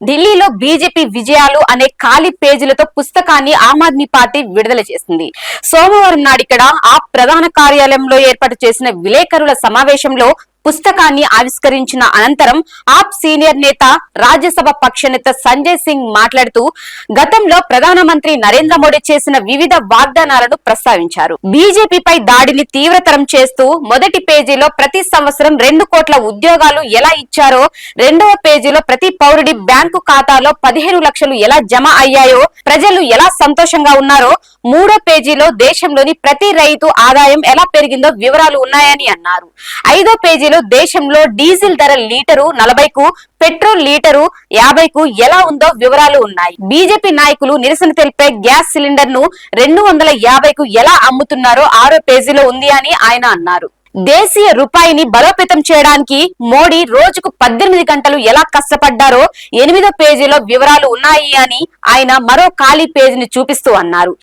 ఢిల్లీలో బీజేపీ విజయాలు అనే ఖాళీ పేజీలతో పుస్తకాన్ని ఆమ్ ఆద్మీ పార్టీ విడుదల చేసింది. సోమవారం నాడిక్కడ ఆ ప్రధాన కార్యాలయంలో ఏర్పాటు చేసిన విలేకరుల సమావేశంలో పుస్తకాన్ని ఆవిష్కరించిన అనంతరం ఆప్ సీనియర్ నేత, రాజ్యసభ పక్ష నేత సంజయ్ సింగ్ మాట్లాడుతూ గతంలో ప్రధానమంత్రి నరేంద్ర మోడీ చేసిన వివిధ వాగ్దానాలను ప్రస్తావించారు. బీజేపీపై దాడిని తీవ్రతరం చేస్తూ మొదటి పేజీలో ప్రతి సంవత్సరం 2 కోట్ల ఉద్యోగాలు ఎలా ఇచ్చారో, రెండవ పేజీలో ప్రతి పౌరుడి బ్యాంకు ఖాతాలో 15 లక్షలు ఎలా జమ అయ్యాయో, ప్రజలు ఎలా సంతోషంగా ఉన్నారో, మూడో పేజీలో దేశంలోని ప్రతి రైతు ఆదాయం ఎలా పెరిగిందో వివరాలు ఉన్నాయని అన్నారు. ఐదో పేజీలో దేశంలో డీజిల్ ధర లీటరు 40కు, పెట్రోల్ లీటరు 50కు ఎలా ఉందో వివరాలు ఉన్నాయి. బీజేపీ నాయకులు నిరసన తెలిపే గ్యాస్ సిలిండర్ ను 250కు ఎలా అమ్ముతున్నారో 6వ పేజీలో ఉంది అని ఆయన అన్నారు. దేశీయ రూపాయిని బలోపేతం చేయడానికి మోడీ రోజుకు 18 గంటలు ఎలా కష్టపడ్డారో 8వ పేజీలో వివరాలు ఉన్నాయి అని ఆయన మరో ఖాళీ పేజీని చూపిస్తూ అన్నారు.